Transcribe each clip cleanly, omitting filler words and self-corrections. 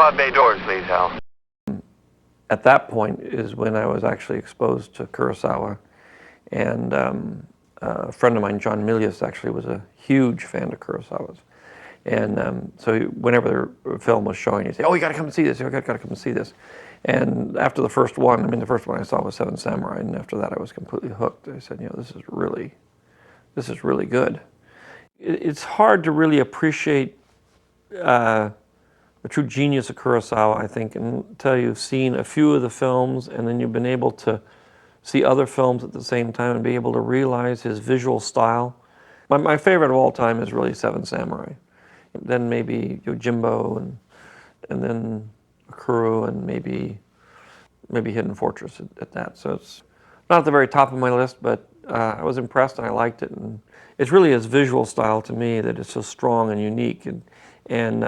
pod bay doors, please, Hal. At that point is when I was actually exposed to Kurosawa, and a friend of mine, John Milius, actually was a huge fan of Kurosawa's. And so whenever the film was showing, he'd say, "Oh, you got to come and see this. You got to come and see this." And after the first one, the first one I saw was Seven Samurai, and after that I was completely hooked. I said, this is really good. It's hard to really appreciate the true genius of Kurosawa, I think, until you've seen a few of the films, and then you've been able to see other films at the same time and be able to realize his visual style. My favorite of all time is really Seven Samurai. Then maybe Yojimbo, and then Ikiru, and maybe Hidden Fortress at that. So it's not at the very top of my list, but I was impressed and I liked it. And it's really his visual style to me that is so strong and unique. And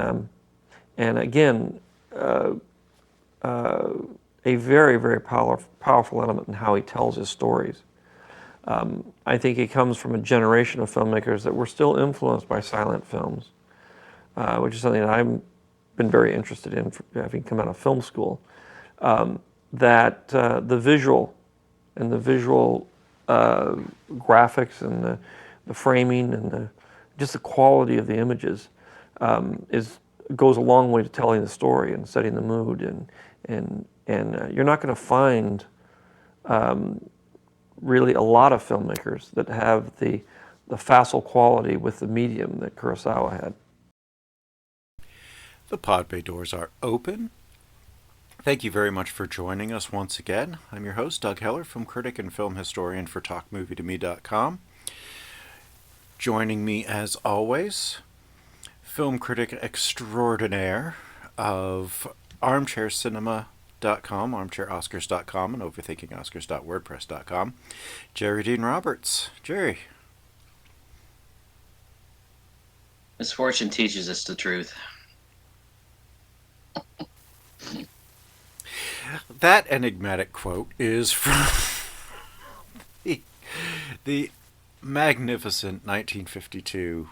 again, a very, very powerful element in how he tells his stories. I think he comes from a generation of filmmakers that were still influenced by silent films, which is something that I've been very interested in, having come out of film school. That the visual graphics and the framing and just the quality of the images goes a long way to telling the story and setting the mood, and you're not going to find really a lot of filmmakers that have the facile quality with the medium that Kurosawa had. The pod bay doors are open. Thank you very much for joining us once again. I'm your host, Doug Heller, film critic and film historian for TalkMovieToMe.com. Joining me, as always, film critic extraordinaire of ArmchairCinema.com, ArmchairOscars.com, and OverthinkingOscars.wordpress.com, Jerry Dean Roberts. Jerry. Misfortune teaches us the truth. That enigmatic quote is from the magnificent 1952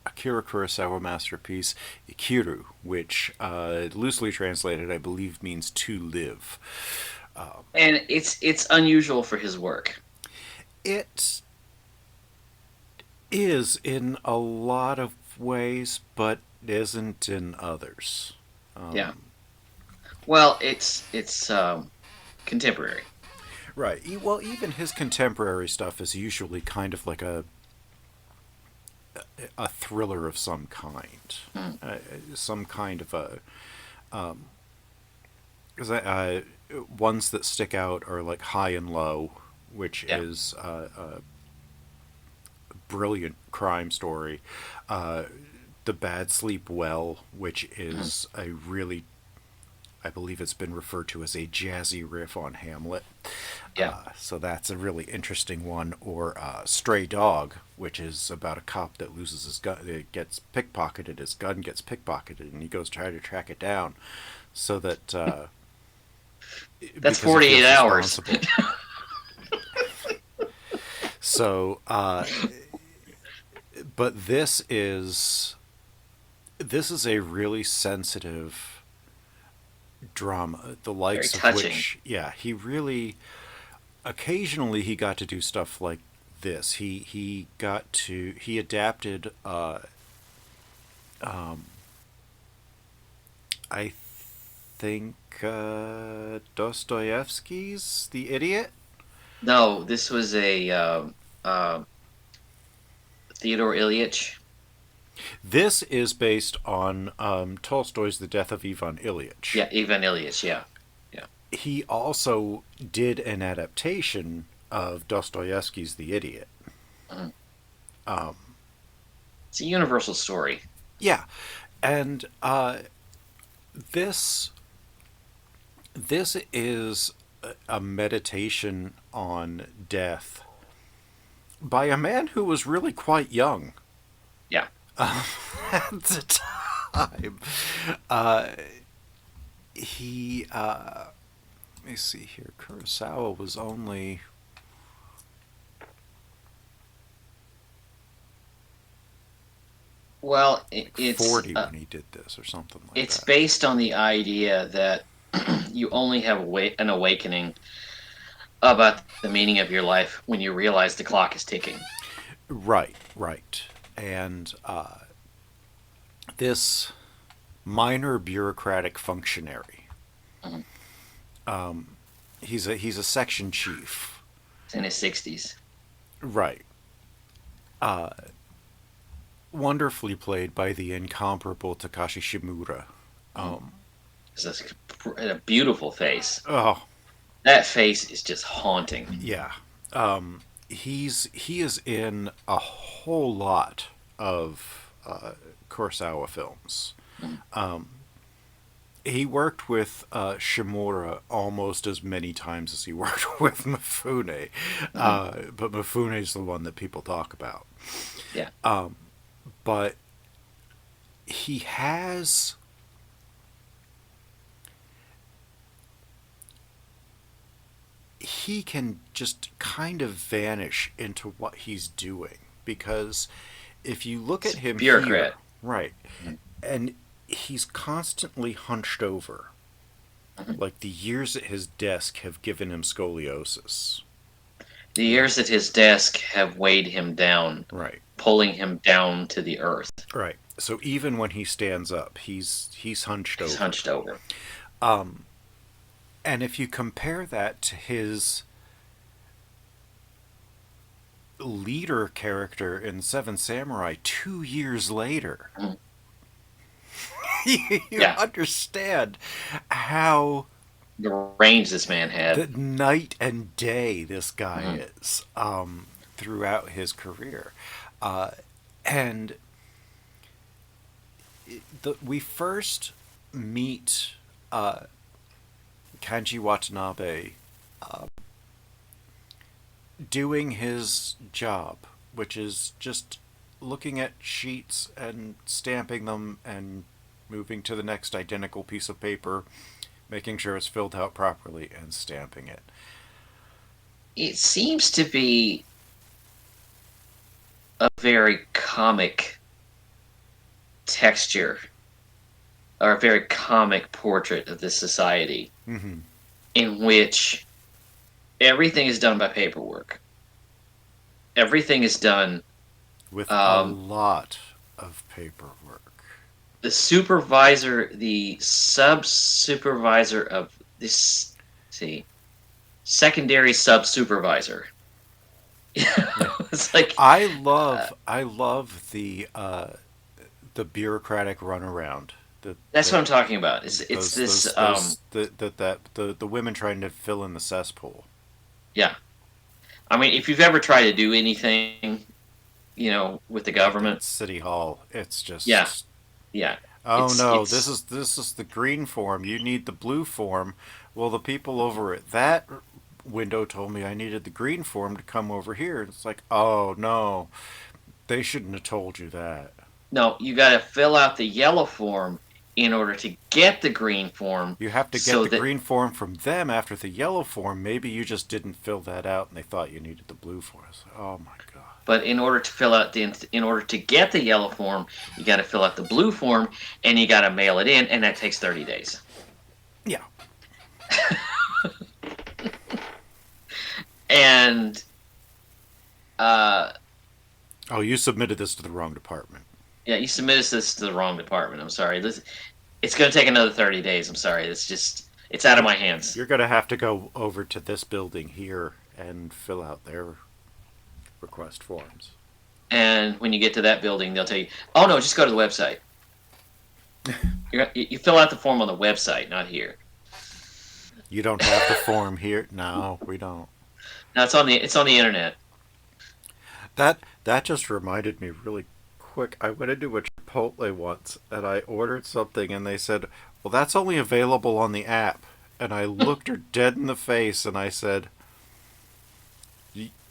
Akira Kurosawa masterpiece, Ikiru, which loosely translated, I believe, means to live. And it's unusual for his work. It is in a lot of ways, but isn't in others. Yeah. Well, it's contemporary. Right. Well, even his contemporary stuff is usually kind of like a thriller of some kind. Some kind of a... ones that stick out are like High and Low, which is a brilliant crime story. The Bad Sleep Well, which is a really... I believe it's been referred to as a jazzy riff on Hamlet. Yeah. So that's a really interesting one. Or Stray Dog, which is about a cop that loses his gun. It gets pickpocketed. His gun gets pickpocketed, and he goes try to track it down. So that that's 48 hours. So, but this is a really sensitive drama, the likes of which, he really, occasionally he got to do stuff like this. He adapted I think Dostoevsky's The Idiot? No, this was a Theodore Ilyich. This is based on Tolstoy's The Death of Ivan Ilyich. Yeah, Ivan Ilyich, yeah. He also did an adaptation of Dostoevsky's The Idiot. It's a universal story. Yeah, and this is a meditation on death by a man who was really quite young. Yeah. At the time. He, let me see here, Kurosawa was only... Well, Like 40 when he did this, or something like it's that. based on the idea that you only have an awakening about the meaning of your life when you realize the clock is ticking. Right, right. And this minor bureaucratic functionary, Mhm. he's a section chief. It's in his 60s. Right. Wonderfully played by the incomparable Takashi Shimura. It's a beautiful face. Oh, That face is just haunting. yeah. He is in a whole lot of Kurosawa films. Mhm. He worked with Shimura almost as many times as he worked with Mifune, Mhm. but Mifune is the one that people talk about. Yeah. But he has he can just kind of vanish into what he's doing, because if you look It's at a him here, bureaucrat. right, Mhm. and he's constantly hunched over, Mhm. like the years at his desk have given him scoliosis. The You know, years at his desk have weighed him down, right, pulling him down to the earth. right. So even when he stands up, he's hunched He's over. hunched over. And if you compare that to his leader character in Seven Samurai 2 years later, Mhm. you Yeah. understand how The range this man the had. night and day this guy Mhm. is throughout his career. Uh, and we first meet Kanji Watanabe doing his job, which is just looking at sheets and stamping them and moving to the next identical piece of paper, making sure it's filled out properly, and stamping it. It seems to be a very comic texture or a very comic portrait of this society Mm-hmm. in which everything is done by paperwork. Everything is done. With a Um, lot of paperwork. the supervisor, the sub supervisor of this, see, secondary sub supervisor. Yeah. It's like I love the bureaucratic runaround. That that's what that I'm talking about. It's this the women trying to fill in the cesspool. yeah. I mean, if you've ever tried to do anything, with the Like at government, City Hall, it's yeah, just, yeah, oh it's no, this it's is this is the green form. You need the blue form. Well, the people over at that window told me I needed the green form to come over here. It's like, oh no, they shouldn't have told you that. no, you got to fill out the yellow form in order to get the green form, You have to get so the that green form from them after the yellow form. Maybe you just didn't fill that out and they thought you needed the blue form. Oh my god. but in order to get the yellow form, you got to fill out the blue form and you got to mail it in, and that takes 30 days. Yeah. And uh, Oh, you submitted this to the wrong department. yeah, you submitted this to the wrong department. I'm sorry. It's going to take another 30 days. I'm sorry. It's out of You're, my hands. you're going to have to go over to this building here and fill out their request forms. And when you get to that building, they'll tell you, "Oh no, just go to the website. You fill out the form on the website, not here." You don't have the form here? No, we don't. Now it's on the internet. That just reminded me really quick. I went into a Chipotle once and I ordered something and they said, "Well, that's only available on the app." And I looked her dead in the face and I said,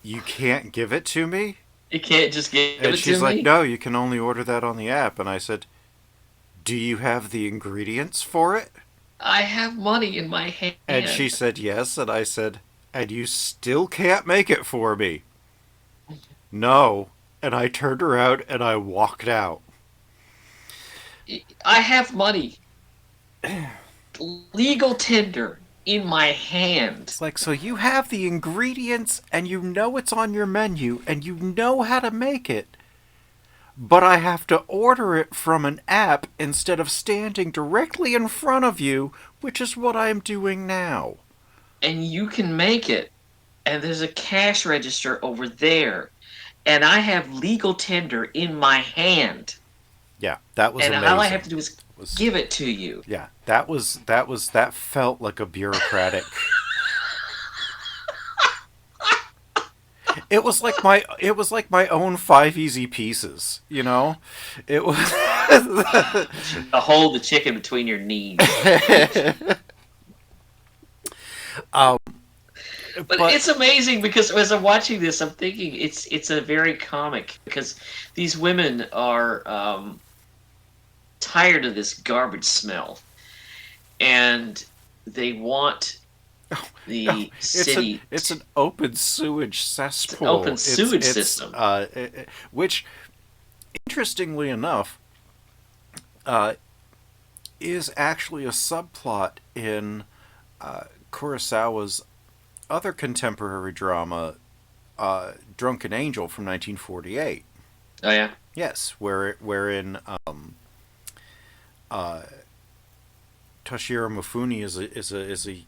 "You can't give it to me?" You can't just give And it to she's like, me. "No, you can only order that on the app." And I said, "Do you have the ingredients for it?" I have money in my And she hand. said, "Yes." And I said, "And you still can't make it for me?" "No." And I turned around and I walked out. I have money, legal tender in my hand. It's like, so you have the ingredients and you know it's on your menu and you know how to make it, but I have to order it from an app instead of standing directly in front of you, which is what I'm doing now. And you can make it. And there's a cash register over there. And I have legal tender in my hand. Yeah, that was And all I amazing. have to do is Was give it to you. Yeah, that felt like a bureaucratic. It was like my own 5 easy pieces, you know? It was To hold the chicken between your knees. um But but it's amazing because as I'm watching this, I'm thinking it's a very comic because these women are tired of this garbage smell, and they want no, the city. it's an open sewage It's an open cesspool. sewage system. Which interestingly enough uh is actually a subplot in Kurosawa's other contemporary drama, Drunken Angel from 1948. Oh yeah, Yes, wherein uh, Toshiro Mifune is a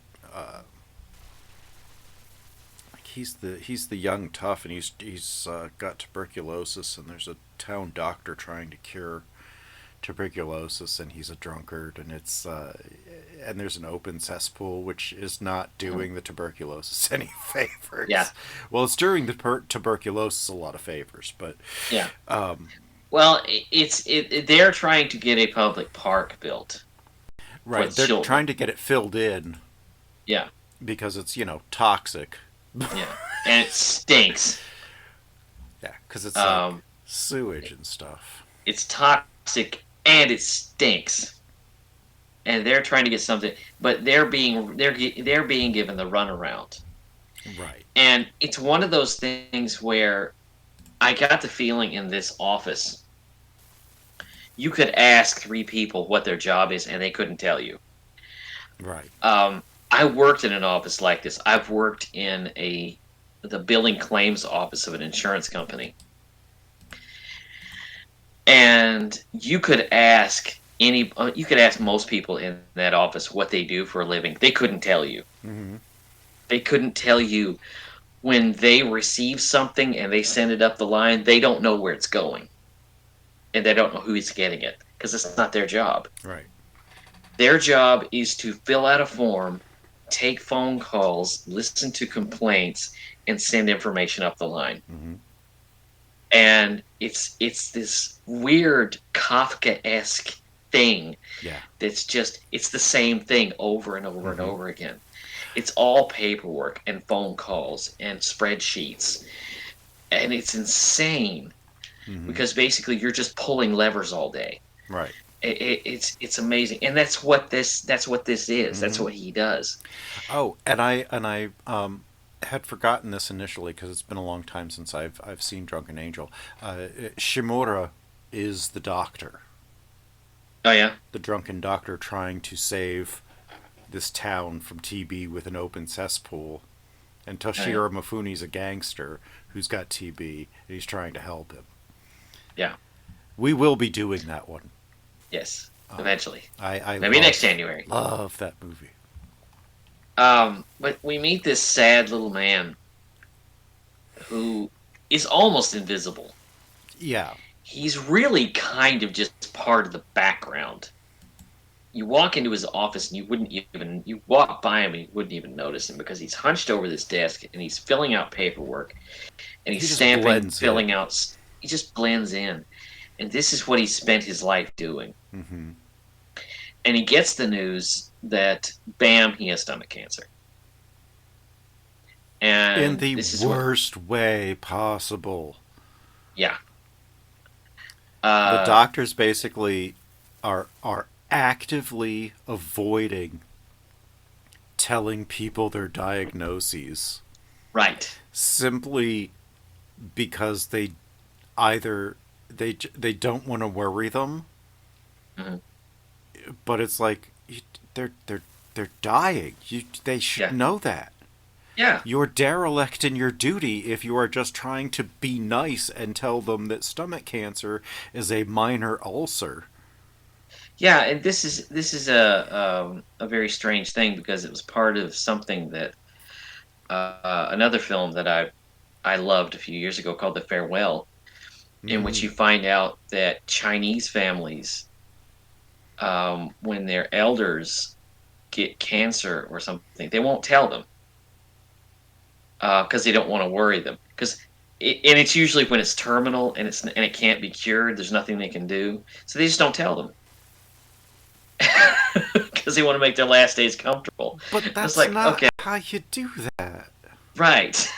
like he's the young tough, and he's got tuberculosis, and there's a town doctor trying to cure tuberculosis, and he's a drunkard, and it's and there's an open cesspool which is not doing the tuberculosis any favors. yeah, Well, it's doing the tuberculosis a lot of favors, but yeah. um, Well, they're trying to get a public park built for right, the they're children. trying to get it filled in Yeah, because it's toxic. yeah, and it stinks. Yeah, because it's like Um, sewage and stuff. it's toxic and it stinks. And they're trying to get something, but they're being given the runaround. Right. And it's one of those things where I got the feeling in this office, you could ask three people what their job is, and they couldn't tell you. Right. I worked in an office like this. I've worked in the billing claims office of an insurance company, and you could ask most people in that office what they do for a living. They couldn't tell you. Mm-hmm. They couldn't tell you when they receive something and they send it up the line. They don't know where it's going, and they don't know who's getting it because it's not their job. Right. Their job is to fill out a form, take phone calls, listen to complaints, and send information up the line. Mm-hmm. And it's this weird Kafka-esque thing Yeah. that's just it's the same thing over and over and Mm-hmm. over again. It's all paperwork and phone calls and spreadsheets, and it's insane Mm-hmm. because basically you're just pulling levers all day. Right. It's amazing, and that's what this is. That's Mm-hmm. what he does. Oh, and I had forgotten this initially because it's been a long time since I've seen Drunken Angel. Shimura is the doctor, Oh yeah, the drunken doctor trying to save this town from TB with an open cesspool, and Toshiro Mifune's a gangster who's got TB and he's trying to help him. yeah, We will be doing that one. yes. Eventually, I maybe love, next January. love that movie. But we meet this sad little man who is almost invisible. Yeah. He's really kind of just part of the background. You walk into his office and you walk by him and you wouldn't even notice him because he's hunched over this desk and he's filling out paperwork and He he's just stamping, blends filling in. out. He just blends in, and this is what he spent his life doing. Mm-hmm. And he gets the news that bam, he has stomach cancer. And In the this is worst way possible. yeah. The doctors basically are actively avoiding telling people their diagnoses Right. simply because they either they don't want to worry them, Mhm. But it's like they're dying. They should Yeah. know that. Yeah. You're derelict in your duty if you are just trying to be nice and tell them that stomach cancer is a minor ulcer. Yeah, and this is a very strange thing because it was part of something that another film that I loved a few years ago called The Farewell, in which Mm, you find out that Chinese families, when their elders get cancer or something, they won't tell them because they don't want to worry them. And it's usually when it's terminal and it can't be cured. There's nothing they can do, so they just don't tell them because they want to make their last days comfortable. but It's that's like, not okay, how you do that. right.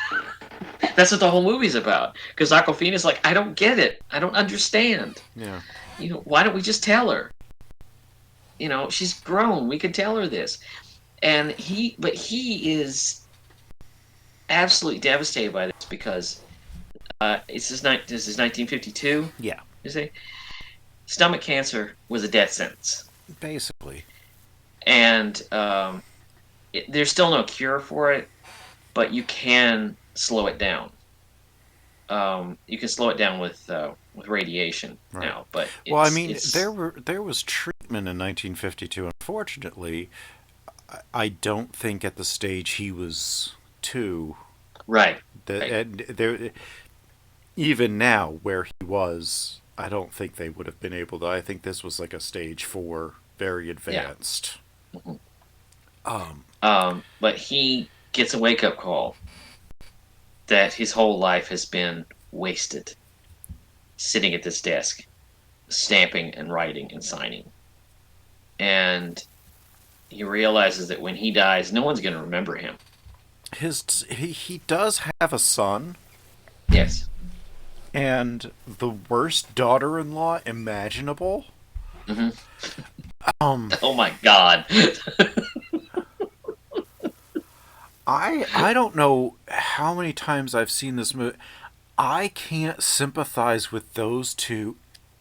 That's what the whole movie's about. Because Aquafina's like, I don't get it. I don't understand. Yeah. Why don't we just tell her? She's grown. We can tell her this. But he is absolutely devastated by this because this is 1952. Yeah. You say stomach cancer was a death sentence, Basically. and there's still no cure for it, but you can slow it down. You can slow it down with radiation Right. now, but Well, I it's mean, it's there was treatment in 1952. Unfortunately, I don't think at the stage he was two. right, That right, and there, even now where he was, I don't think they would have been able to. I think this was like a stage four, very yeah. advanced. Mhm. Um, But he gets a wake up call that his whole life has been wasted sitting at this desk, stamping and writing and signing, and he realizes that when he dies, no one's going to remember him. he does have a son, Yes. and the worst daughter-in-law imaginable. Hmm. Um, Oh my God. I don't know how many times I've seen this movie. I can't sympathize with those two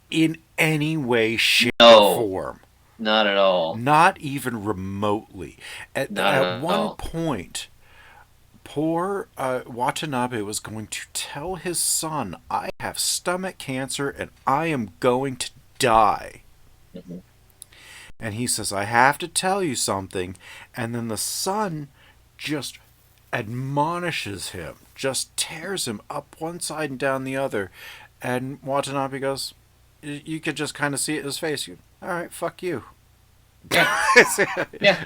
in any way, shape, or No, form. not at all. Not even remotely. Not At at one all. point, poor Watanabe was going to tell his son, I have stomach cancer and I am going to die. Mhm. And he says, I have to tell you something. And then the son just admonishes him, just tears him up one side and down the other. And Watanabe goes, you could just kind of see it in his face. All right, fuck you. Yeah. Yeah.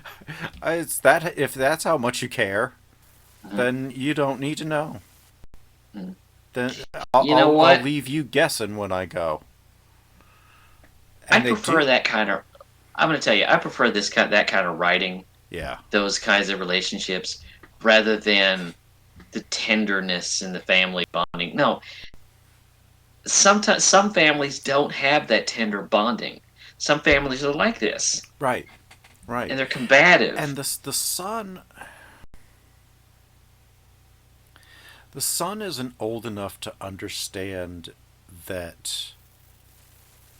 It's that if that's how much you care, Mhm. then you don't need to know. Mhm. Then You know I'll what? leave you guessing when I go. I And they prefer do. that kind of. I'm going to tell you, I prefer that kind of writing, Yeah. those kinds of relationships, rather than the tenderness and the family bonding. No, sometimes some families don't have that tender bonding. Some families are like this, Right. Right. and they're combative. And the son isn't old enough to understand that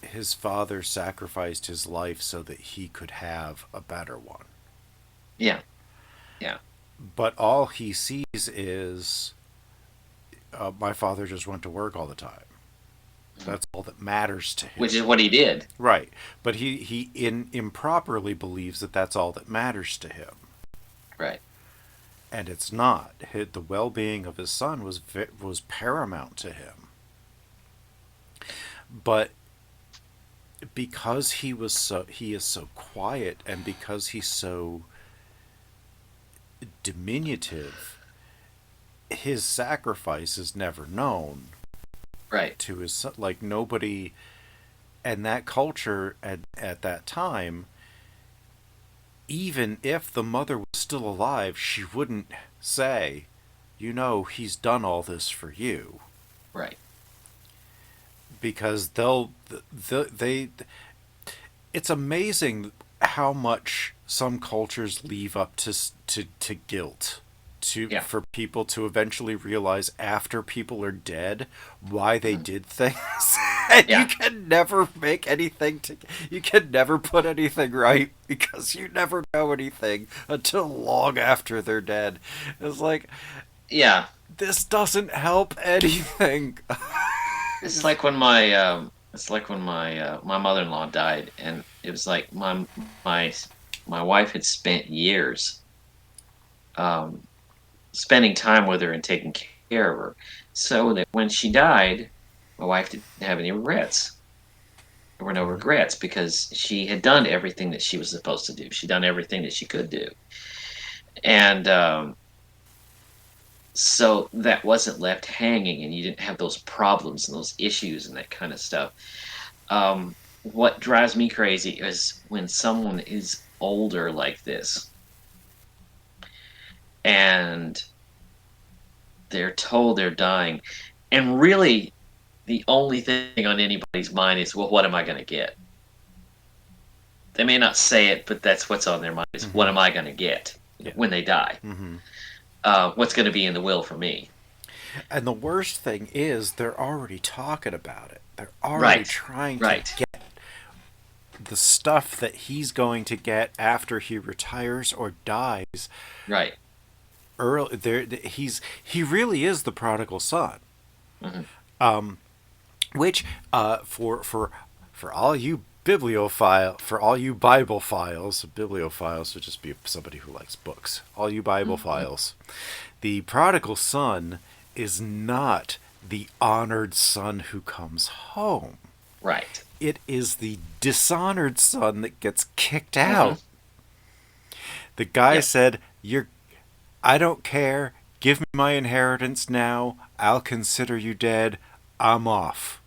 his father sacrificed his life so that he could have a better one. Yeah, yeah, But all he sees is my father just went to work all the time. mhm. That's all that matters to Which him. is what he did. Right. But he improperly believes that that's all that matters to him. Right. And it's not. The well-being of his son was paramount to him. But because he is so quiet, and because he's so diminutive, his sacrifice is never known Right. to his son. Like nobody, and that culture at that time, even if the mother was still alive, she wouldn't say, he's done all this for you, Right. because they it's amazing how much some cultures leave up to guilt, Yeah. for people to eventually realize after people are dead why they Mhm. did things. And you Yeah, can never make anything you can never put anything right because you never know anything until long after they're dead. It's like yeah. this doesn't help anything. It's like when my mother-in-law died, and it was like my my wife had spent years um, spending time with her and taking care of her, so that when she died, my wife didn't have any regrets. There were no Mhm. regrets because she had done everything that she was supposed to do. She'd done everything that she could do, and so that wasn't left hanging, and you didn't have those problems and those issues and that kind of stuff. What drives me crazy is when someone is older like this and they're told they're dying, and really the only thing on anybody's mind is, well, what am I going to get? They may not say it, but that's what's on their mind is, what Mhm. am I going to get Yeah. when they die? Mhm. What's going to be in the will for me? And the worst thing is they're already talking about it. They're already Right, trying to right, get the stuff that he's going to get after he retires or dies right. early. There, he really is the prodigal son. Hmm. Which, for all you for all you Bible files, bibliophiles would just be somebody who likes books. All you Bible Hmm. files, the prodigal son is not the honored son who comes home. Right. It is the dishonored son that gets kicked Hmm. out. The guy Yep. said, "You're I don't care. Give me my inheritance now. I'll consider you dead. I'm off."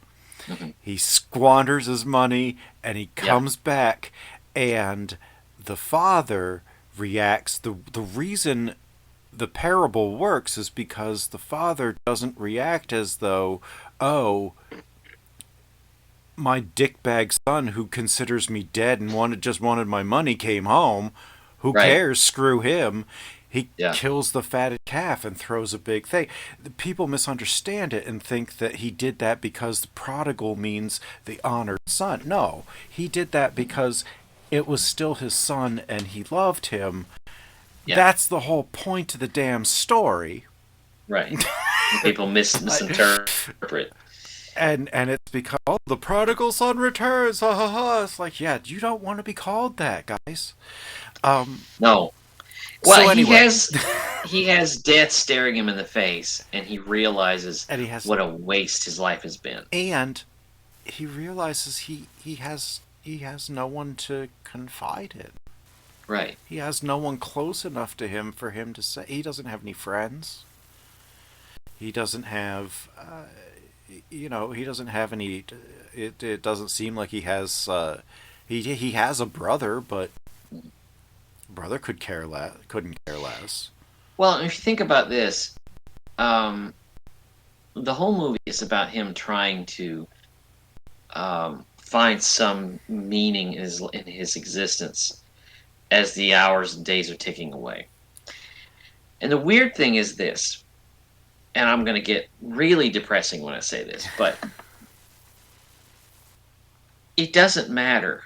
Hmm. He squanders his money and he Yep. comes back, and the father reacts. The reason the parable works is because the father doesn't react as though, oh, my dickbag son who considers me dead and wanted my money came home. Who Right. cares? Screw him. He Yeah. kills the fatted calf and throws a big thing. The people misunderstand it and think that he did that because the prodigal means the honored son. No, he did that because it was still his son and he loved him. Yeah. That's the whole point of the damn story. Right. People But misinterpret. and it's because, oh, the prodigal son returns. Ha ha ha. It's like, yeah, you don't want to be called that, guys. Um. No. Well, So anyway, he has death staring him in the face, and he realizes and he has what a waste his life has been. and he realizes he has no one to confide in. Right. He has no one close enough to him for him to say. He doesn't have any friends. He doesn't have, he doesn't have any. It doesn't seem like he has. He has a brother, but brother couldn't care less. Well, if you think about this, um, the whole movie is about him trying to find some meaning in his existence as the hours and days are ticking away. And the weird thing is this, and I'm going to get really depressing when I say this, but it doesn't matter.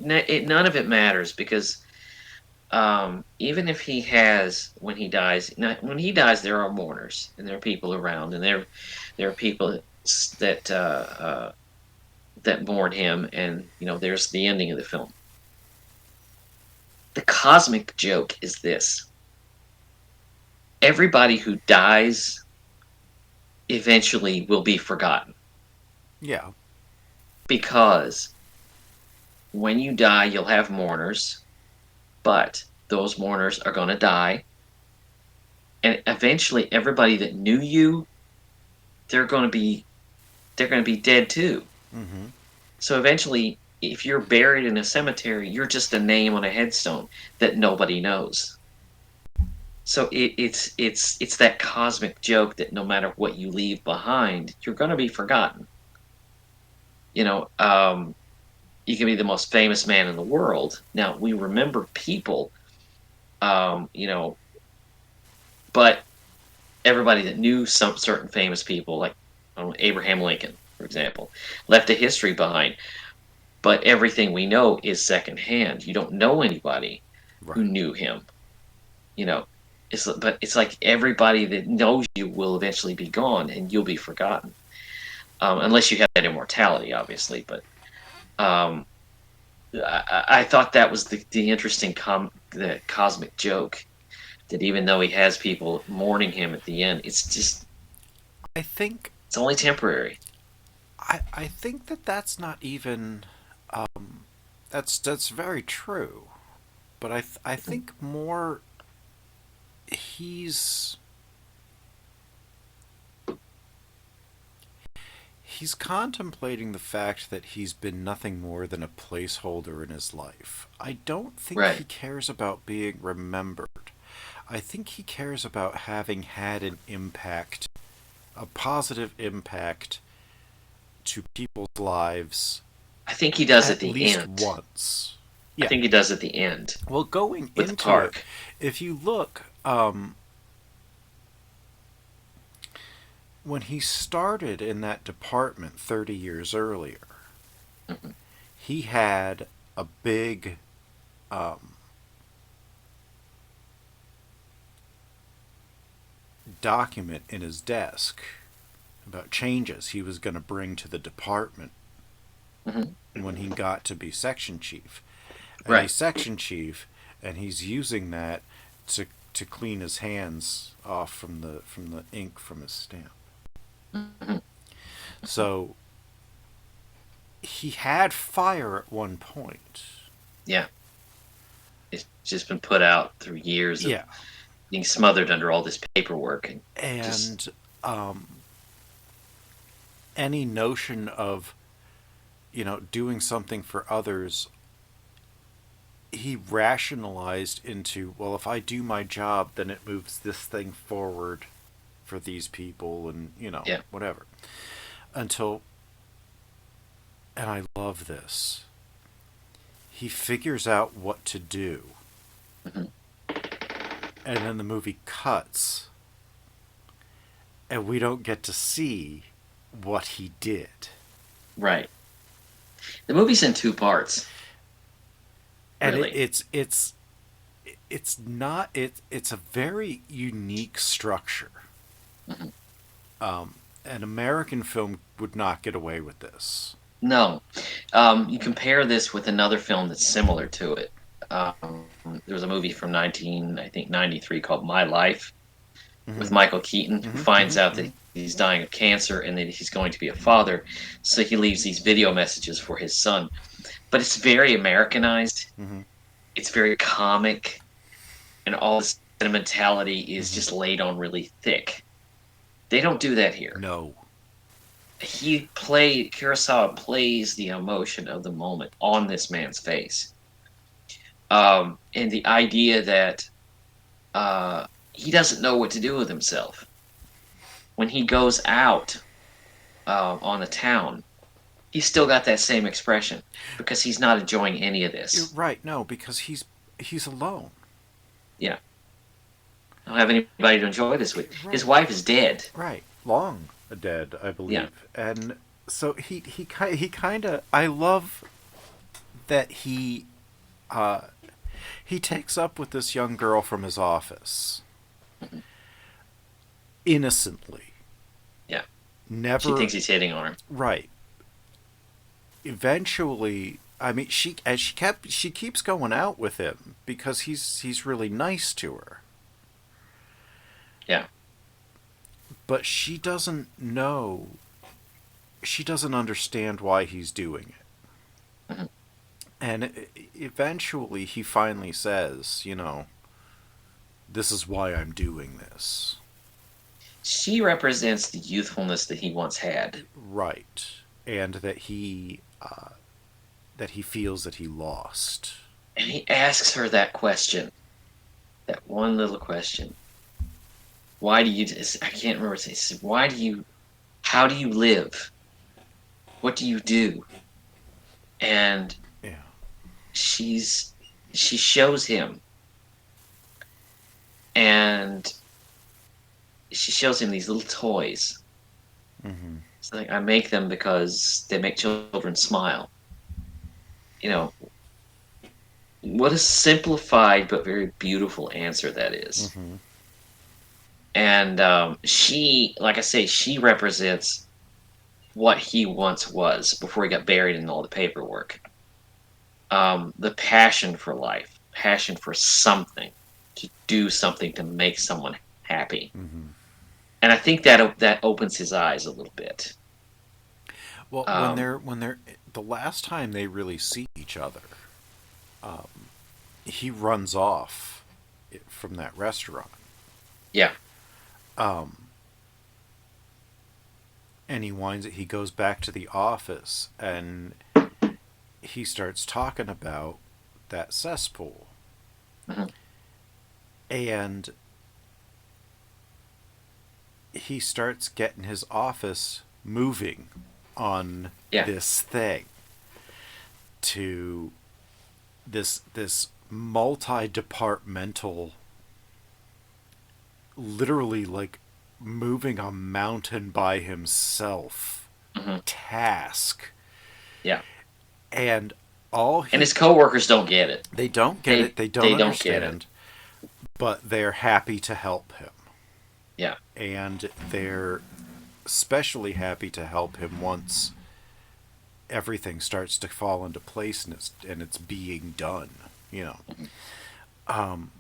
None of it matters because even if he has when he dies, now, when he dies, there are mourners and there are people around, and there are people that that mourn him, and there's the ending of the film. The cosmic joke is this: everybody who dies eventually will be forgotten Yeah. because when you die, you'll have mourners, but those mourners are going to die, and eventually, everybody that knew you, they're going to be they're going to be dead too. Mm-hmm. So eventually, if you're buried in a cemetery, you're just a name on a headstone that nobody knows. So it's that cosmic joke that no matter what you leave behind, you're going to be forgotten. You know, you can be the most famous man in the world. Now we remember people, um, you know, but everybody that knew some certain famous people, like Abraham Lincoln, for example, left a history behind, but everything we know is secondhand. You don't know anybody who Right. knew him. You know, but it's like everybody that knows you will eventually be gone, and you'll be forgotten, unless you have that immortality, obviously. But um, I thought that was the interesting the cosmic joke, that even though he has people mourning him at the end, I think it's only temporary. I think that that's not even that's very true. But I think more he's he's contemplating the fact that he's been nothing more than a placeholder in his life. I don't think he Right. cares about being remembered. I think he cares about having had an impact, a positive impact to people's lives I think he does at at the least end. once. I Yeah. think he does at the end Well, going with the into it, park. if you look, when he started in that department 30 years earlier, Mhm. he had a big um, document in his desk about changes he was going to bring to the department Mhm. when he got to be section chief. And Right. he's section chief, and he's using that to clean his hands off from the ink from his stamp. Mhm. So he had fire at one point. Yeah. It's just been put out through years of Yeah, being smothered under all this paperwork and just and um, any notion of doing something for others, he rationalized into, well, if I do my job, then it moves this thing forward for these people, and yeah. whatever. Until, and I love this, he figures out what to do, Mhm. and then the movie cuts, and we don't get to see what he did. Right. The movie's in two parts, And really. it's not it's a very unique structure. Mhm. An American film would not get away with this. No. You compare this with another film that's similar to it. There was a movie from 19, I think 93, called My Life, Mm-hmm. with Michael Keaton, who Mm-hmm. finds out Mm-hmm. that he's dying of cancer and that he's going to be a father. So he leaves these video messages for his son. But it's very Americanized. Mm-hmm. It's very comic, and all the sentimentality is Mm-hmm. just laid on really thick. They don't do that here. No. Kurosawa plays the emotion of the moment on this man's face. And the idea that he doesn't know what to do with himself. When he goes out on the town, he's still got that same expression because he's not enjoying any of You're this. right. No, because he's alone. Yeah, I don't have anybody to enjoy this with. His Right. wife is dead. Right. Long dead, I Yeah, believe. And so he kind of, I love that uh he takes up with this young girl from his office innocently. yeah. She Never thinks he's hitting on her. right. Eventually, I mean, she keeps going out with him because he's really nice to her. Yeah, But she doesn't understand why he's doing it. mhm. And eventually he finally says, this is why I'm doing this. She represents the youthfulness that he once had. Right. And that he feels that he lost. And he asks her that question, that one little question. Why do you, I can't remember, he says, how do you live? What do you do? And Yeah. she's, she shows him, and she shows him these little toys. Mm-hmm. It's like, I make them because they make children smile. You know, what a simplified but very beautiful answer that is. Mm-hmm. And she, like I say, she represents what he once was before he got buried in all the paperwork. The passion for life, passion for something, to do something to make someone happy. Mm-hmm. And I think that opens his eyes a little bit. Well, Um, when they're the last time they really see each other, he runs off from that restaurant. yeah, Um, and he goes back to the office and he starts talking about that cesspool. mhm, And he starts getting his office moving on yeah, this thing to this multi-departmental, literally like moving a mountain by himself mhm, task. yeah. And all And he his coworkers don't get it. they don't get They it, they don't they don't get it. understand, but they're happy to help him. Yeah, And they're especially happy to help him once everything starts to fall into place and it's being done, you know. Um,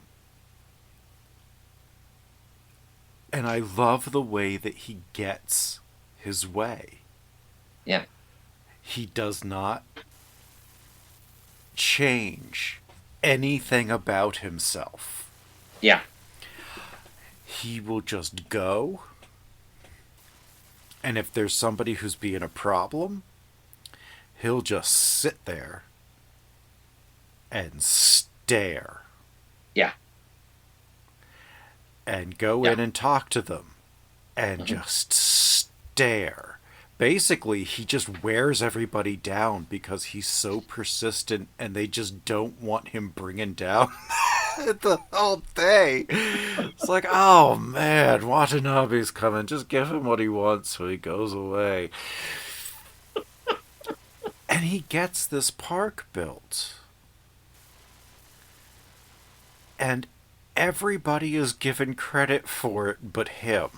and I love the way that he gets his way. yeah, He does not change anything about himself. yeah, He will just go, and if there's somebody who's being a problem, he'll just sit there and stare yeah, and go yeah. in and talk to them and Mhm. just stare. Basically, he just wears everybody down because he's so persistent and they just don't want him bringing down the whole day. It's like, oh man, Watanabe's coming. Just give him what he wants so he goes away. And he gets this park built. And everybody is given credit for it but him.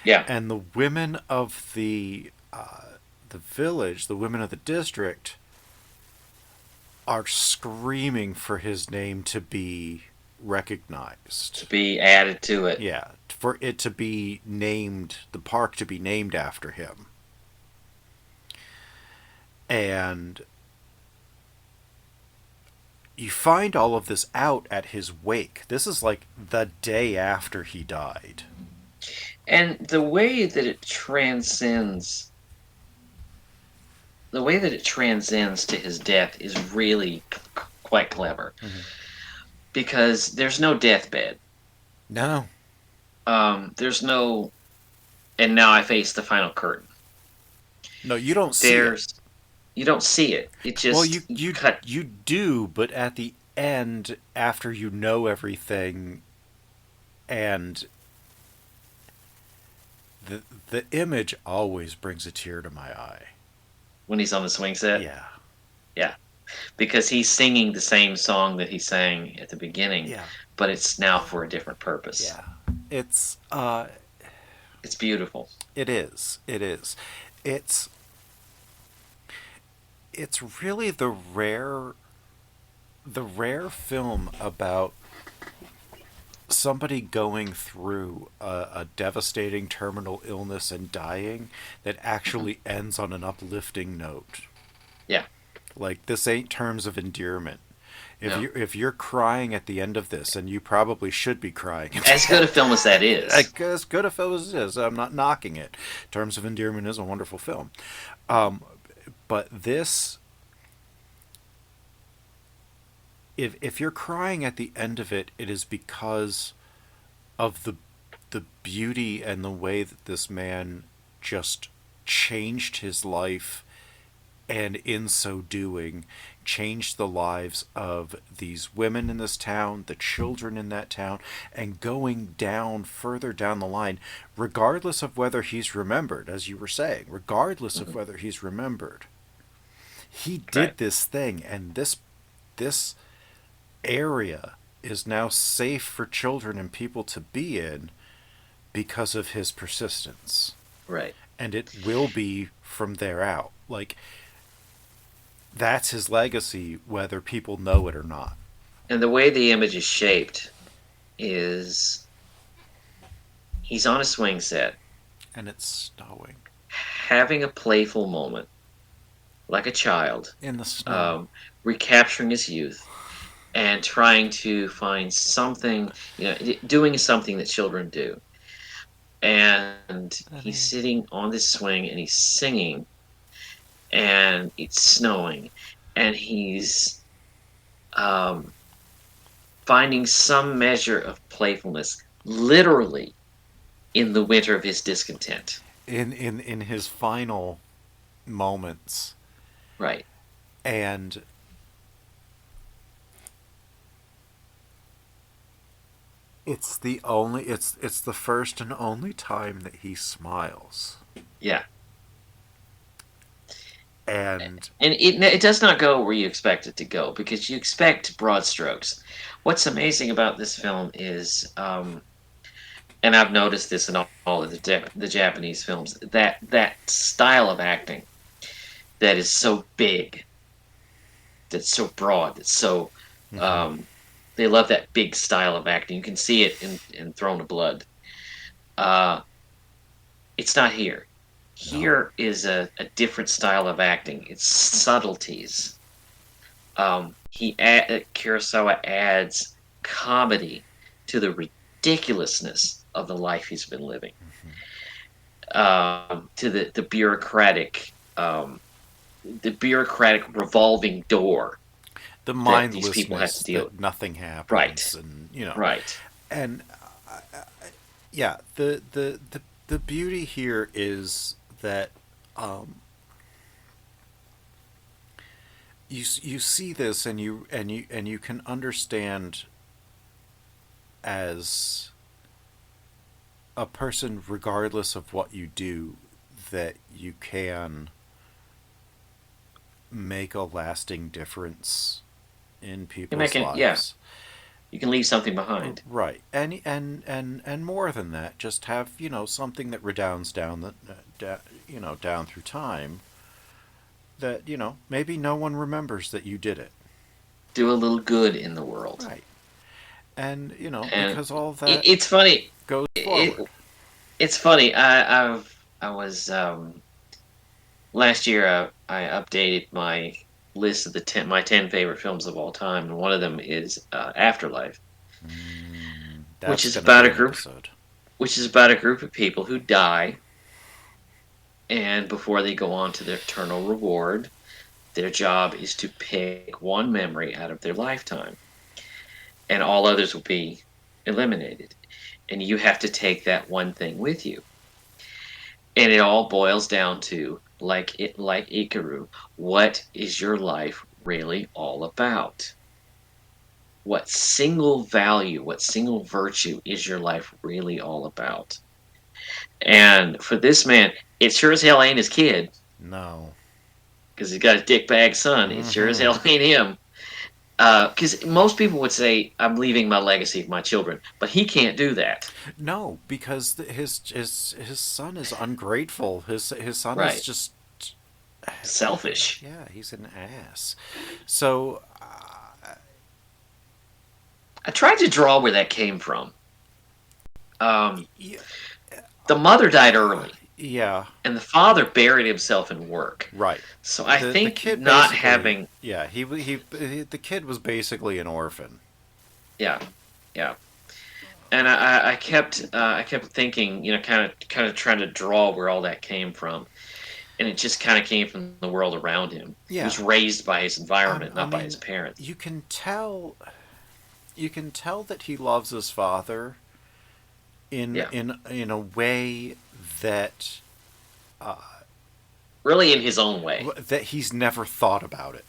Yeah, And the women of the village, the women of the district, are screaming for his name to be to recognized. be added to it. Yeah, for it to be named, the park to be named after him. And you find all of this out at his wake. This is like the day after he died. And the way that it transcends to his death is really quite clever Mm-hmm. because there's no deathbed. No. There's no, and now I face the final curtain. No, you don't see it. There's, you don't see it. It Well, just you cut. you do, but at the end, after you know everything, and the image always brings a tear to my eye. When he's on the swing set. Yeah, Yeah, because he's singing the same song that he sang at the beginning, yeah, but it's now for a different purpose. yeah. It's It's beautiful. it is, it is, it's it's really the rare film about somebody going through a devastating terminal illness and dying that Mhm. actually ends on an uplifting note. Yeah, Like, this ain't terms of endearment. no. If you're crying at the end of this, and you probably should be crying, As good a film as that is. as good a film as it is, I'm not knocking it. Terms of Endearment is a wonderful film, um, but this, if you're crying at the end of it, it is because of the beauty and the way that this man just changed his life and in so doing change the lives of these women in this town, the children in that town, and going down further down the line, regardless of whether he's remembered, as you were saying, regardless of Mhm. whether he's remembered. He Right. did this thing, and this area is now safe for children and people to be in because of his persistence. Right. And it will be from there out. Like, that's his legacy, whether people know it or not. And the way the image is shaped is he's on a swing set, And it's snowing having a playful moment, like a child, in the snow. um, recapturing his youth, and trying to find something, doing something that children do. And And he's sitting on this swing and he's singing, and it's snowing, and he's um, finding some measure of playfulness, literally, in the winter of his discontent. in his final moments, Right. and it's the first and only time that he smiles. Yeah. And And it does not go where you expect it to go because you expect broad strokes. What's amazing about this film is, and I've noticed this in all of the Japanese films, that style of acting that is so big, that's so broad, that's so mhm, um, they love that big style of acting. You can see it in Throne of Blood. Uh, it's not here. no, Here is a different style of acting. It's subtleties. Kurosawa adds comedy to the ridiculousness of the life he's been living, to the bureaucratic revolving door the that these people have mindlessness to deal that with. nothing Right, happens, and right. and yeah, the beauty here is that um, you see this, and you can understand as a person, regardless of what you do, that you can make a lasting difference in You people's make it, yeah. lives. You can leave something behind. Right, and more than that, just have something that redounds down down through time, that maybe no one remembers that you did it. Do a little good in the world. Right, and And because all of it, that it's funny. goes It, forward. it's funny. I was last year. I updated my list of my 10 favorite films of all time, and one of them is Afterlife, which That's is gonna about be a an group episode. which is about a group of people who die, and before they go on to their eternal reward, their job is to pick one memory out of their lifetime, and all others will be eliminated. And you have to take that one thing with you. And it all boils down to like Ikiru, what is your life really all about? What single value, what single virtue is your life really all about? And for this man, it sure as hell ain't his kid No. because he's got a dickbag son. It sure as Hmm. hell ain't him. Because most people would say, I'm leaving my legacy for my children, but he can't do that. No, because his son is ungrateful. His son is Right. just Selfish. yeah, he's an ass. So I tried to draw where that came from. Um, yeah, the mother died early, yeah, and the father buried himself in work. right. So I The think kid not basically, having, yeah, the kid was basically an orphan. yeah, yeah. And I kept thinking, kind of trying to draw where all that came from, and it just kind of came from the world around him. He was Yeah, raised by his environment, I not by his mean, parents. you can tell that he loves his father in Yeah, in a way that really in his own way. that he's never thought about it.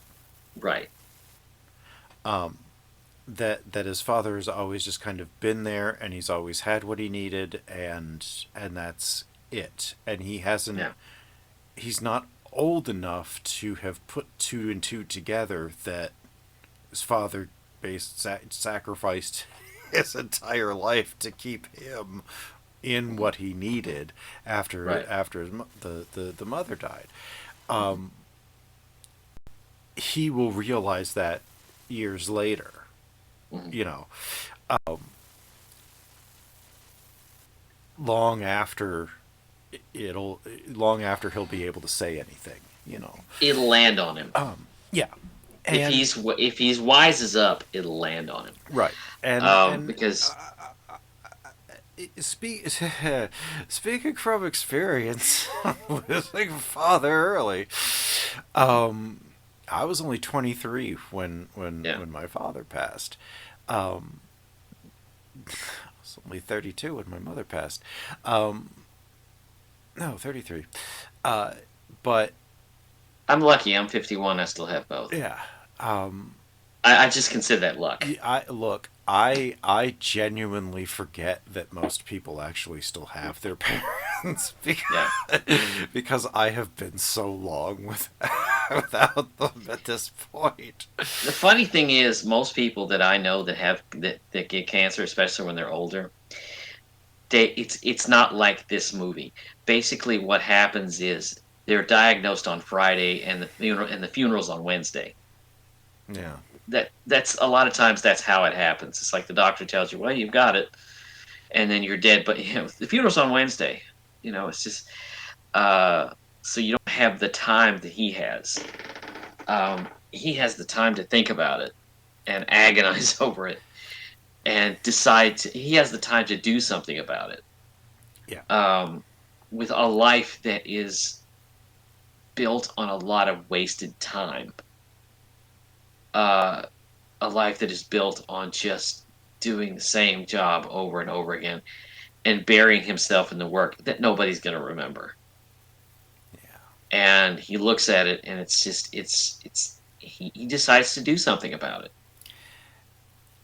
Right. That his father has always just kind of been there, and he's always had what he needed, and that's it. And he hasn't. Yeah. He's not old enough to have put two and two together that his father sacrificed his entire life to keep him in what he needed after Right. the mother died. He will realize that years later, you know, long after long after he'll be able to say anything, you know. It'll land on him. Yeah. If he's wises up, it'll land on him. Right. And because speaking from experience, losing a father early, I was only 23 when my father passed. I was only 32 when my mother passed. No, 33. But I'm lucky. I'm 51. I still have both. yeah. I just consider that luck. I genuinely forget that most people actually still have their parents because I have been so long without them at this point. The funny thing is, most people that I know that get cancer, especially when they're older, it's not like this movie. Basically, what happens is they're diagnosed on Friday, and the funeral's on Wednesday. Yeah. That's a lot of times that's how it happens. It's like the doctor tells you, well, you've got it, and then you're dead. But the funeral's on Wednesday. It's just so you don't have the time that he has. He has the time to think about it and agonize over it and decide. He has the time to do something about it. Yeah. With a life that is built on a lot of wasted time. A life that is built on just doing the same job over and over again and burying himself in the work that nobody's going to remember. Yeah. And he looks at it, and it's just he decides to do something about it.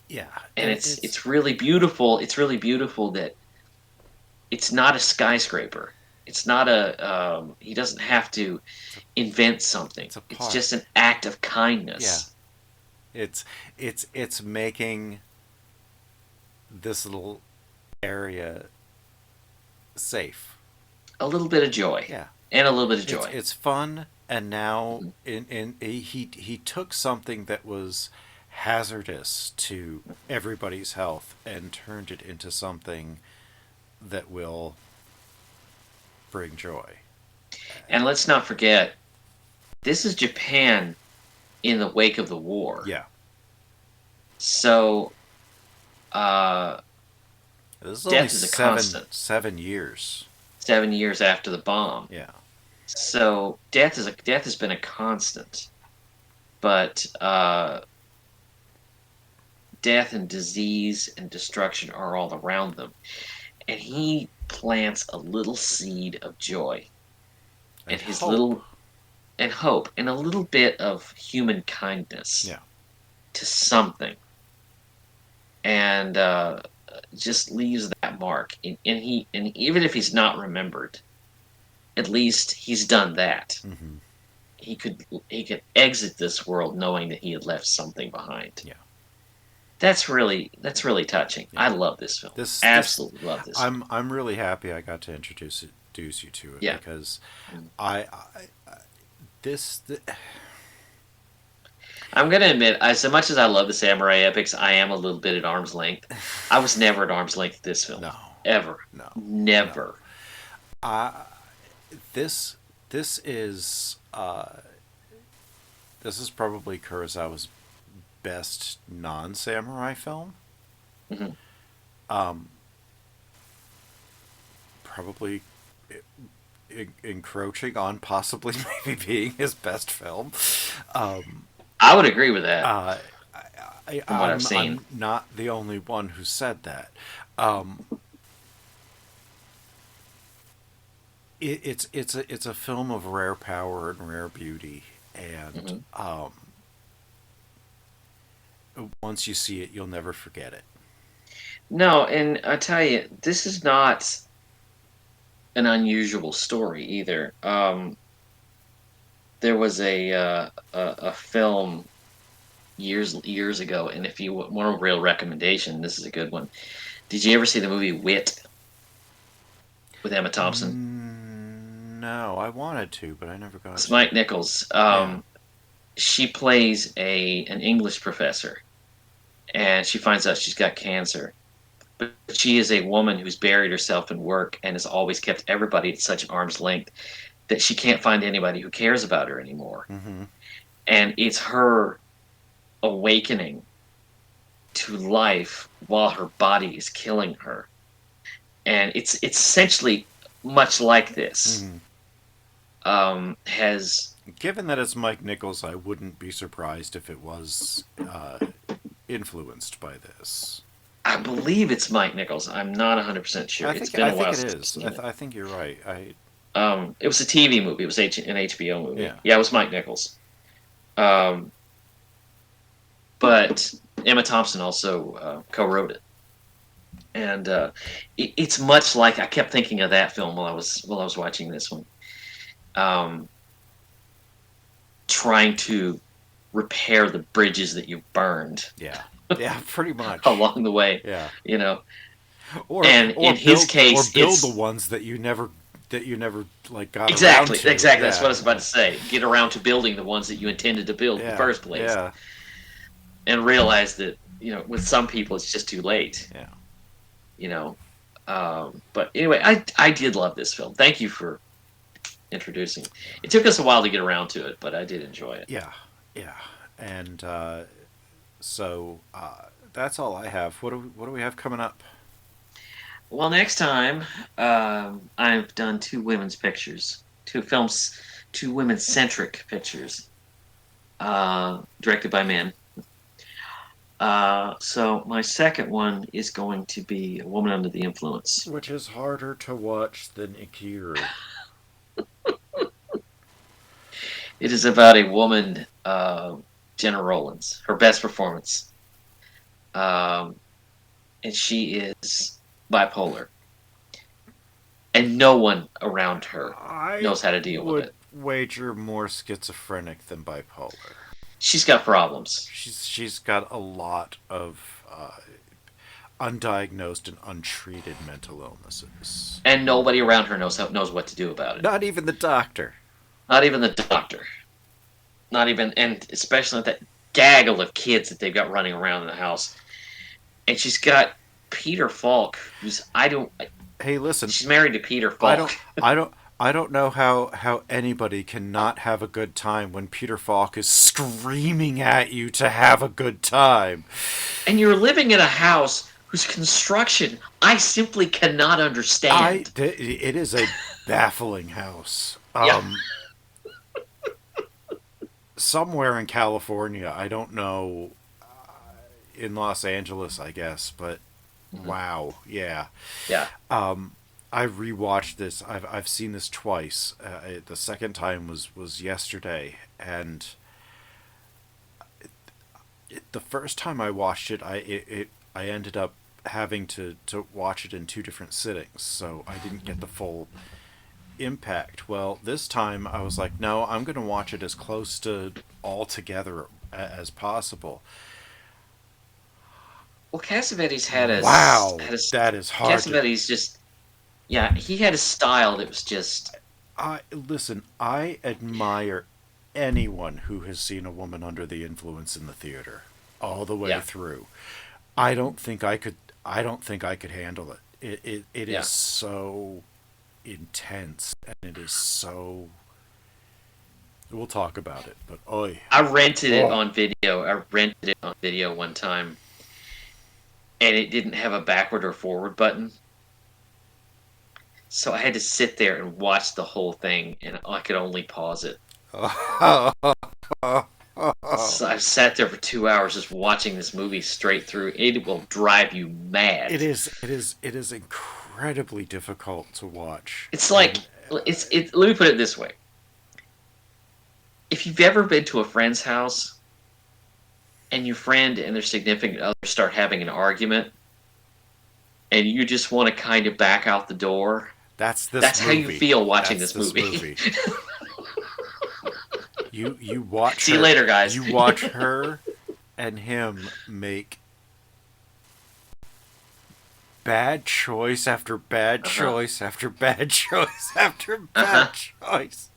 Yeah. And it's really beautiful. It's really beautiful that it's not a skyscraper. It's not he doesn't have to invent something. It's just an act of kindness. Yeah. It's making this little area safe. A little bit of joy. Yeah. And a little bit of joy. It's fun, and now he took something that was hazardous to everybody's health and turned it into something that will bring joy. And let's not forget, this is Japan in the wake of the war. Yeah. So, this is death is a constant. 7 years. 7 years after the bomb. Yeah. So death has been a constant, but death and disease and destruction are all around them, and he plants a little seed of joy, and his hope. little and hope, and a little bit of human kindness. Yeah. To something, and just leaves that mark. And even if he's not remembered, at least he's done that. Mm-hmm. He could exit this world knowing that he had left something behind. Yeah. That's really touching. Yeah. I love this film. Absolutely love this. I'm really happy I got to introduce you to it because I'm going to admit, as much as I love the samurai epics, I am a little bit at arm's length. I was never at arm's length with this film. No. Ever. No. Never. No. This is probably Kurosawa's best non-samurai film. Mm-hmm. Probably encroaching on possibly maybe being his best film. I would agree with that. From what I've seen. I'm not the only one who it's a film of rare power and rare beauty, and Hmm. once you see it, you'll never forget it. No, and I tell you, this is not an unusual story either. There was a film years ago, and if you want a real recommendation, this is a good one. Did you ever see the movie Wit with Emma Thompson? No, I wanted to, but I never got It's to. Mike Nichols. Yeah. She plays a an English professor, and she finds out she's got cancer. But she is a woman who's buried herself in work and has always kept everybody at such arm's length that she can't find anybody who cares about her anymore. Mm-hmm. And it's her awakening to life while her body is killing her. And it's essentially much like this. Mm-hmm. Has Given that it's Mike Nichols, I wouldn't be surprised if it was influenced by this. I believe it's Mike Nichols. I'm not 100% sure. It's been I a think while it since I've is. seen it. I think you're right. It was a TV movie. It was an HBO movie. Yeah. Yeah, it was Mike Nichols. Um, but Emma Thompson also co-wrote it, and it's much like I kept thinking of that film while I was watching this one, um, trying to repair the bridges that you've burned Yeah. Yeah. Pretty much. along the way, Yeah. you know. Or And in his case, build it's the ones that you never like got exactly around to. exactly that's Yeah. what I was about to say. Get around to building the ones that you intended to build in the Yeah. first place, Yeah. and realize that with some people it's just too late. Yeah. You know, but anyway, I did love this film. Thank you for introducing. It took us a while to get around to it, but I did enjoy it. Yeah. Yeah. And so that's all I have. What do we have coming up? Well, next time, I've done two women's pictures, two films, two women-centric pictures, directed by men. So my second one is going to be A Woman Under the Influence. Which is harder to watch than Ikiru. It is about a woman, Jenna Rollins, her best performance, and she is bipolar, and no one around her I knows how to deal with would it. wager more schizophrenic than bipolar. She's got problems, She's got a lot of undiagnosed and untreated mental illnesses. and nobody around her knows what to do about it. Not even the doctor. Not even the doctor. Not even, and especially that gaggle of kids that they've got running around in the house. And she's got Peter Falk, who's Hey, listen. she's married to Peter I Falk. don't. I don't. I don't know how anybody can not have a good time when Peter Falk is screaming at you to have a good time. And you're living in a house whose construction I simply cannot understand. It is a baffling house. Yeah. Somewhere in California, I don't know, in Los Angeles, I guess, but wow, yeah. Yeah. I rewatched this. I've seen this twice. The second time was yesterday, and the first time I watched it, I ended up having to watch it in two different sittings, so I didn't get the full impact. Well, this time I was like, no, I'm going to watch it as close to all together as possible. Well, Cassavetes Wow, had a that is hard. Cassavetes just yeah, he had a style that was just Listen, I admire anyone who has seen A Woman Under the Influence in the theater all the way yeah. through. I don't think I could. I don't think I could handle it. It Yeah. is so intense, and it is so. We'll talk about it, but oi. I rented it Oh. on video. I rented it on video one time, and it didn't have a backward or forward button. So I had to sit there and watch the whole thing, and I could only pause it. So I've sat there for 2 hours just watching this movie straight through. It will drive you mad. It is incredibly difficult to watch. It's like Let me put it this way: if you've ever been to a friend's house and your friend and their significant other start having an argument, and you just want to kind of back out the door, That's this that's movie. how you feel watching That's this movie. You watch See her, you later, guys. You watch her and him make bad choice after bad choice after bad choice after bad choice.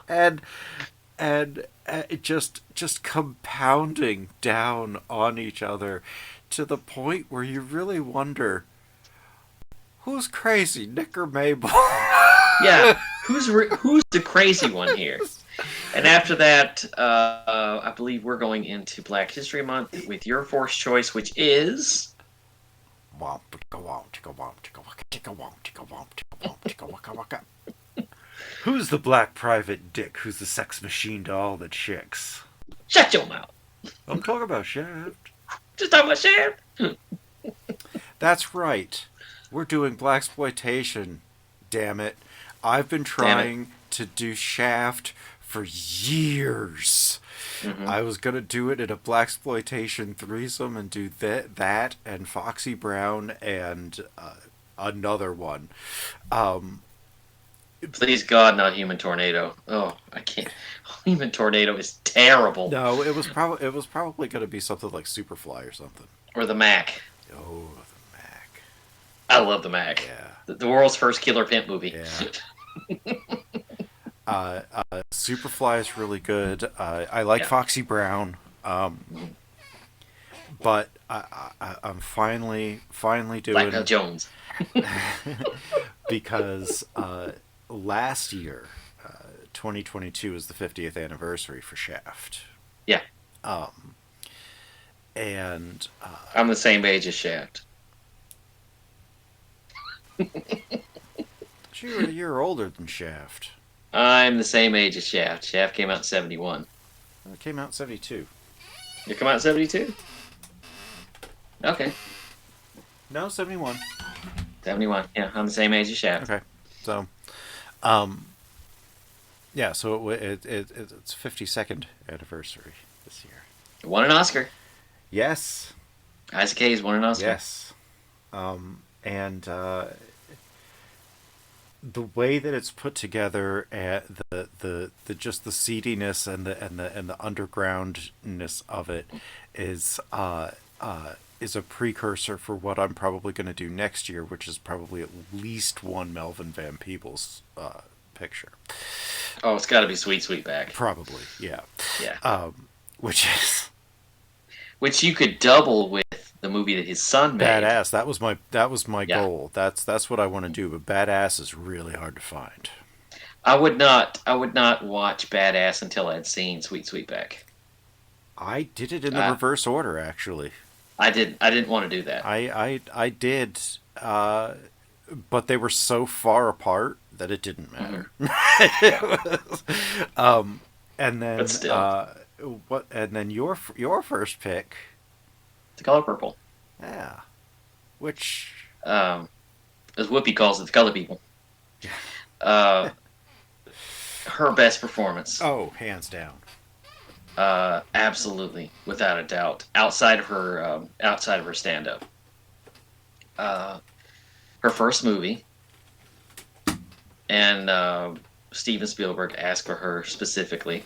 And it just compounding down on each other to the point where you really wonder who's crazy, Nick or Mabel. Yeah, who's the crazy one here? And after that, I believe we're going into Black History Month with your fourth choice, which is Who's the black private dick who's the sex machine to all the chicks? Shut Your Mouth. I'm talking about Shaft. Just talking about Shaft. That's right. We're doing blaxploitation. Damn it. I've been trying to do Shaft for years. I was gonna do it in a blaxploitation threesome and do that and Foxy Brown and another one. Please God, not Human Tornado. Oh, I can't. Human Tornado is terrible. No, it was probably gonna be something like Superfly or something. Or the Mac. Oh, the Mac. I love the Mac. Yeah. The world's first killer pimp movie. Yeah. Superfly is really good. I like Foxy Brown, but I'm finally doing Blackmail Jones. because last year, 2022 is the 50th anniversary for Shaft. Yeah. And I'm the same age as Shaft. you're older than Shaft. I'm the same age as Shaft. Shaft came out in 71. It came out in 72. You come out in 72? Okay. No, 71. 71. Yeah, I'm the same age as Shaft. Okay. So, yeah, so it's 52nd anniversary this year. It won an Oscar. Yes. Isaac Hayes won an Oscar. Yes. And the way that it's put together, the just the seediness and the undergroundness of it is a precursor for what I'm probably going to do next year, which is probably at least one Melvin Van Peebles picture. Oh, it's got to be Sweet Sweetback. Probably, yeah. Yeah. Which you could double with the movie that his son made. Badass. That was my goal. That's what I want to do. But Badass is really hard to find. I would not watch Badass until I'd seen Sweet Sweetback. I did it in the reverse order, actually. I didn't want to do that. I did, but they were so far apart that it didn't matter. And then but still. And then your first pick, The Color Purple. Yeah, which as Whoopi calls it, The Color People. Her best performance. Oh, hands down. Absolutely, without a doubt. Outside of her stand-up, her first movie, and Steven Spielberg asked for her specifically.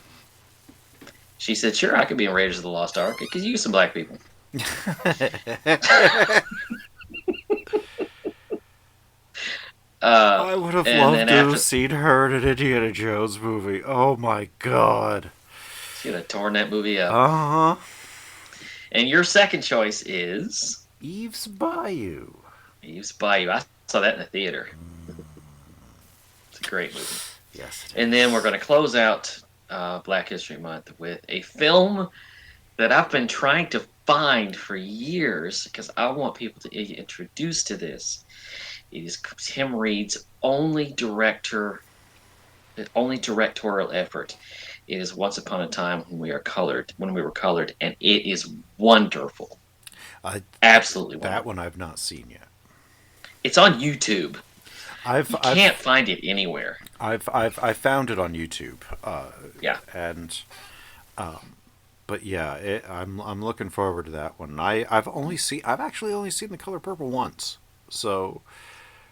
She said, "Sure, I could be in Raiders of the Lost Ark. It could use some black people." I would have loved to have seen her in an Indiana Jones movie. Oh my god. She'd have torn that movie up. Uh-huh. And your second choice is Eve's Bayou. Eve's Bayou. I saw that in the theater. It's a great movie. Yes. And then we're going to close out Black History Month with a film that I've been trying to find for years because I want people to get introduced to this. It is Tim Reed's only directorial effort. It is Once Upon a Time When We Were Colored, and it is wonderful. Absolutely wonderful. That one I've not seen yet. It's on YouTube. I've You can't I've find it anywhere. I found it on YouTube, Yeah. and but yeah, I'm looking forward to that one. I've actually only seen The Color Purple once, so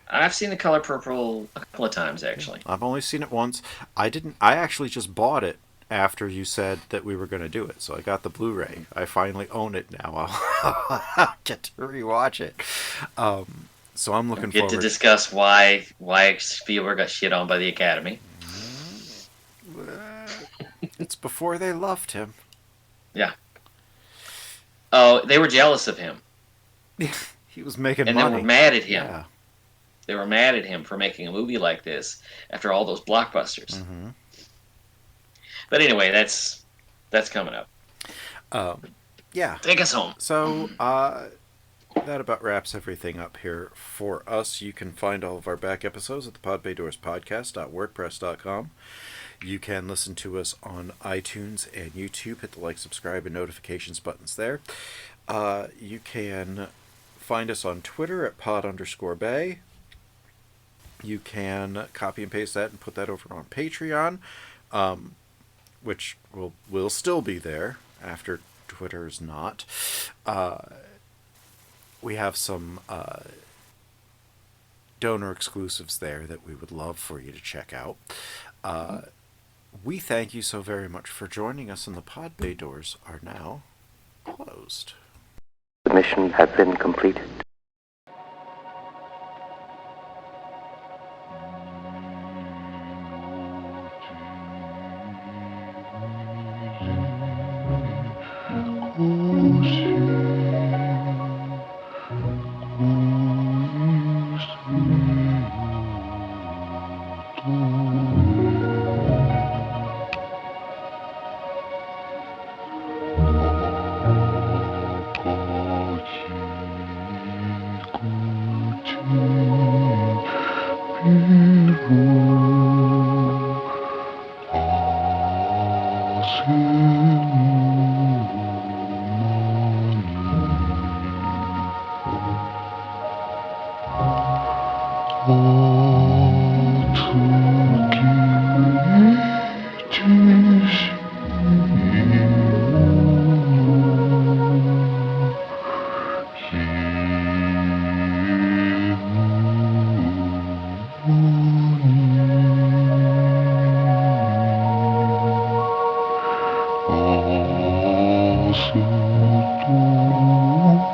I've seen The Color Purple a couple of times, actually. I've only seen it once. I didn't. I actually just bought it after you said that we were going to do it, so I got the Blu-ray. I finally own it now. I'll get to rewatch it. So I'm We'll looking get to forward. discuss why Spielberg got shit on by the Academy. It's before they loved him. Yeah. Oh, they were jealous of him, He was making and they money. were mad at him. Yeah. They were mad at him for making a movie like this after all those blockbusters. Mm-hmm. But anyway, that's coming up. Yeah. Take us home. So that about wraps everything up here for us. You can find all of our back episodes at the podbaydorspodcast.wordpress.com. You can listen to us on iTunes and YouTube. Hit the like, subscribe, and notifications buttons there. You can find us on Twitter at pod_bay. You can copy and paste that and put that over on Patreon, which will still be there after Twitter's not. We have some donor exclusives there that we would love for you to check out. We thank you so very much for joining us, and the pod bay doors are now closed. The mission has been completed. Oh, so